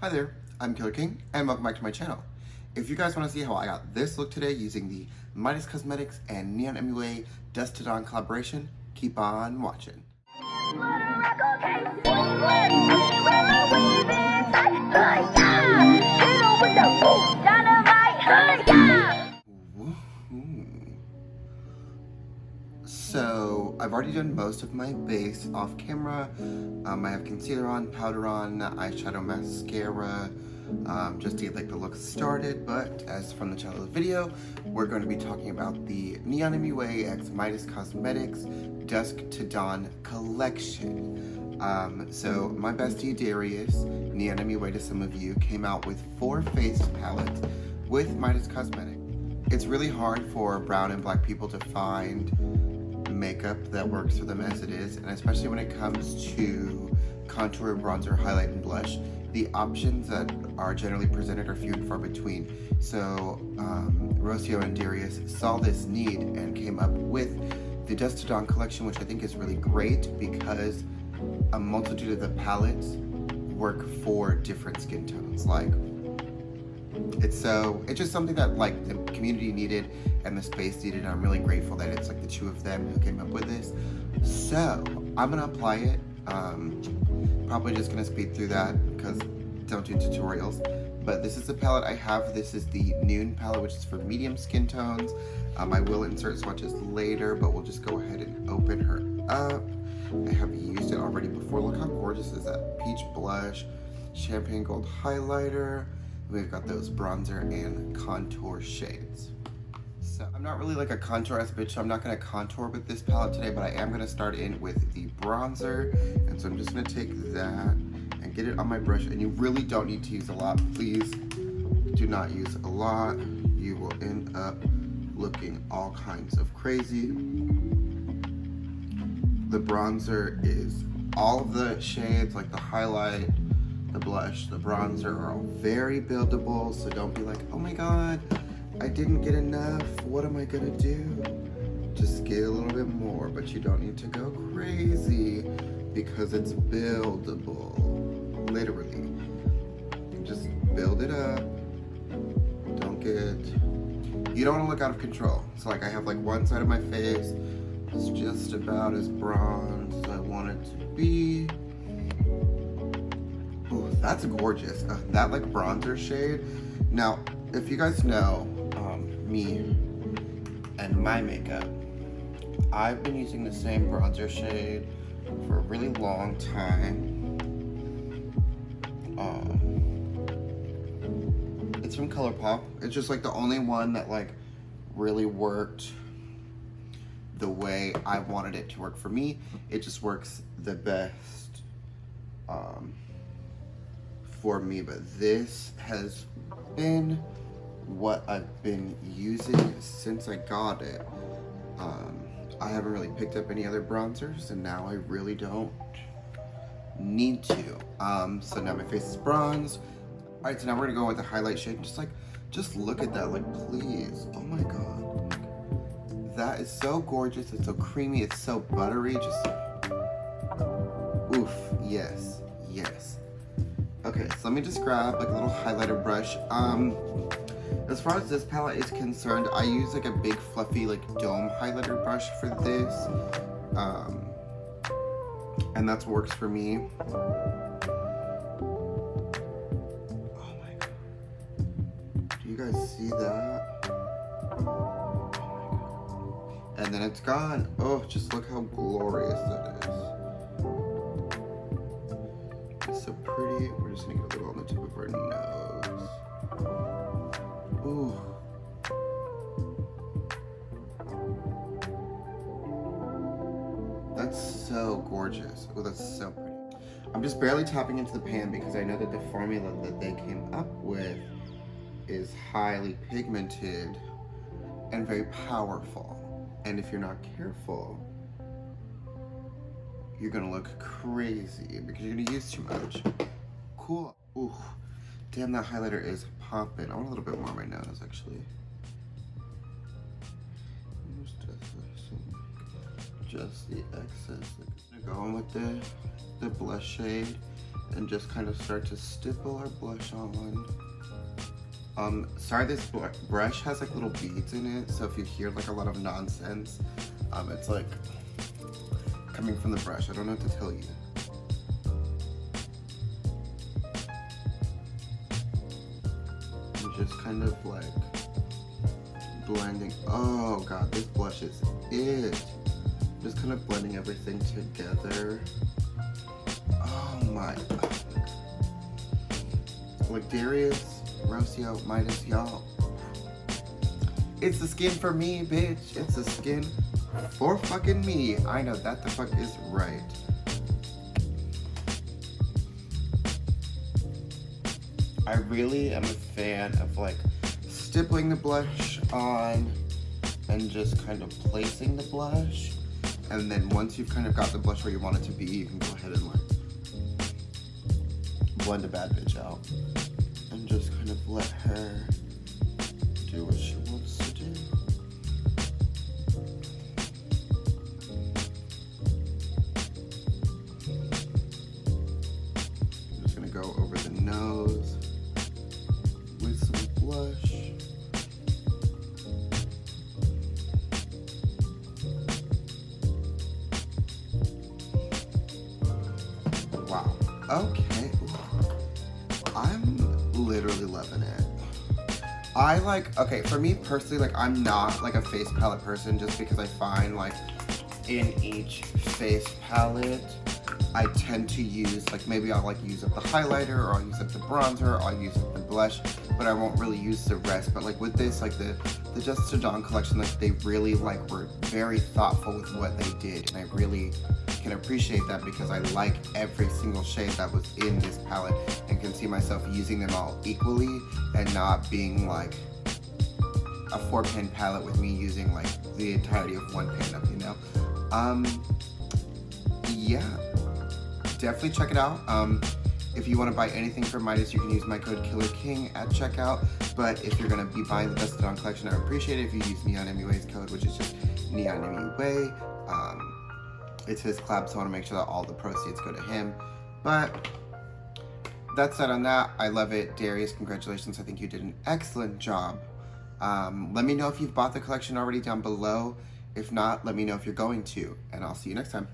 Hi there, I'm Killer King, and welcome back to my channel. If you guys want to see how I got this look today using the Midas Cosmetics and NEONMUA Dusk to Dawn collaboration, keep on watching. So, I've already done most of my base off camera. I have concealer on, powder on, eyeshadow, mascara, just to get like the look started. But as from the title of the video, we're going to be talking about the NEONMUA x Midas Cosmetics Dusk to Dawn collection. So my bestie Darius, NEONMUA to some of you, came out with 4 face palettes with Midas Cosmetics. It's really hard for brown and black people to find makeup that works for them as it is, and especially when it comes to contour, bronzer, highlight, and blush, the options that are generally presented are few and far between. So Rocio and Darius saw this need and came up with the Dusk to Dawn collection, which I think is really great because a multitude of the palettes work for different skin tones. Like, it's just something that like the community needed and the space needed, and I'm really grateful that it's like the two of them who came up with this. So I'm gonna apply it. Probably just gonna speed through that because don't do tutorials. But this is the palette I have. This is the Noon palette, which is for medium skin tones. I will insert swatches later, but we'll just go ahead and open her up. I have used it already before. Look how gorgeous is that peach blush, champagne gold highlighter. We've got those bronzer and contour shades. So I'm not really like a contour-ass bitch, so I'm not gonna contour with this palette today, but I am gonna start in with the bronzer. And so I'm just gonna take that and get it on my brush. And you really don't need to use a lot. Please do not use a lot. You will end up looking all kinds of crazy. The bronzer is all of the shades, like the highlight, the blush, the bronzer are all very buildable, so don't be like, oh my god, I didn't get enough, what am I gonna do? Just get a little bit more, but you don't need to go crazy because it's buildable, literally. Just build it up. You don't wanna look out of control. So like I have like one side of my face, it's just about as bronze as I want it to be. Ooh, that's gorgeous. That like bronzer shade. Now, if you guys know me and my makeup, I've been using the same bronzer shade for a really long time. It's from ColourPop. It's just like the only one that like really worked the way I wanted it to work for me. It just works the best for me, but this has been what I've been using since I got it. I haven't really picked up any other bronzers, and now I really don't need to. So now my face is bronzed. All right, so now we're gonna go with the highlight shade. Just look at that, like, please. Oh my god. That is so gorgeous. It's so creamy. It's so buttery. Just, oof, yes, yes. Okay, so let me just grab like a little highlighter brush. As far as this palette is concerned, I use like a big fluffy like dome highlighter brush for this. And that's what works for me. Oh my god. Do you guys see that? Oh my god. And then it's gone. Oh, just look how glorious that is. It's so pretty. We're just gonna get a little on the tip of our nose. Ooh. That's so gorgeous. Oh, that's so pretty. I'm just barely tapping into the pan because I know that the formula that they came up with is highly pigmented and very powerful. And if you're not careful, you're gonna look crazy because you're gonna use too much. Cool. Ooh, damn, that highlighter is popping. I want a little bit more on my nose, actually. Just the excess. I'm gonna go in with the blush shade, and just kind of start to stipple our blush on. Sorry, this brush has like little beads in it, so if you hear like a lot of nonsense, it's like coming from the brush. I don't know what to tell you. I'm just kind of like blending. Oh god, this blush is it. Just kind of blending everything together. Oh my god. Like Darius, Rocio, Midas, y'all. It's the skin for me, bitch. It's the skin for fucking me. I know that the fuck is right. I really am a fan of like stippling the blush on and just kind of placing the blush. And then once you've kind of got the blush where you want it to be, you can go ahead and like blend a bad bitch out. And just kind of let her do what she wants to do. I'm just gonna go over the nose with some blush. Wow. Okay. I'm literally loving it. I like, okay, for me personally, like I'm not like a face palette person just because I find like in each face palette, I tend to use, like maybe I'll like use up the highlighter or I'll use up the bronzer or I'll use up the blush, but I won't really use the rest. But like with this, like the Just to Dawn collection, like they really like were very thoughtful with what they did. And I really can appreciate that because I like every single shade that was in this palette and can see myself using them all equally and not being like a 4-pan palette with me using like the entirety of one pan up, you know? Yeah, definitely check it out. If you want to buy anything from Midas, you can use my code KillerKing at checkout. But if you're going to be buying the Just to Dawn collection, I would appreciate it if you use NEONMUA's code, which is just NEONMUA. It's his collab, so I want to make sure that all the proceeds go to him. But that's it on that. I love it. Darius, congratulations. I think you did an excellent job. Let me know if you've bought the collection already down below. If not, let me know if you're going to. And I'll see you next time.